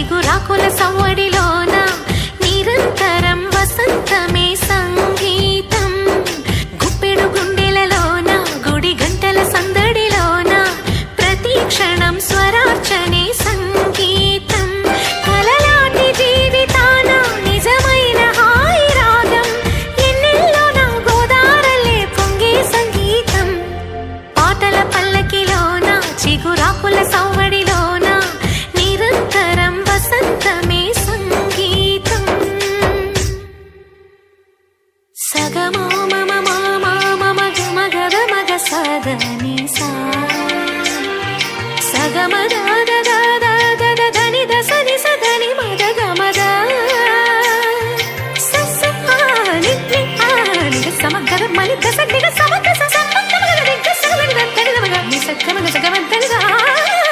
చిగురాకుల సవ్వడిలోన నిరంతరం వసంతమే సంగీతం. గుప్పెడు గుండెలలోన గుడి గంటల సందడిలోన ప్రతి క్షణం స్వరార్చనే సంగీతం. కలలాంటి జీవితాన నిజమైన హాయి రాగం ఎన్నెల్లోన గోదారల్లే పొంగే సంగీతం. పాటల పల్లకిలోన చిగురాకుల సవ్వడిలోన నిరంతరం వసంతమే సంగీతం. సగమో మమ మామ మమ గమ గద మగ సదని సా సగమ దద దద దద దని దసని సదని మద గమద సస ఆని ని ఆని సమగద మని దస నిగ సమగ స సమగ మగ నిగ సగ నిగ తని మగ ని సగ మగ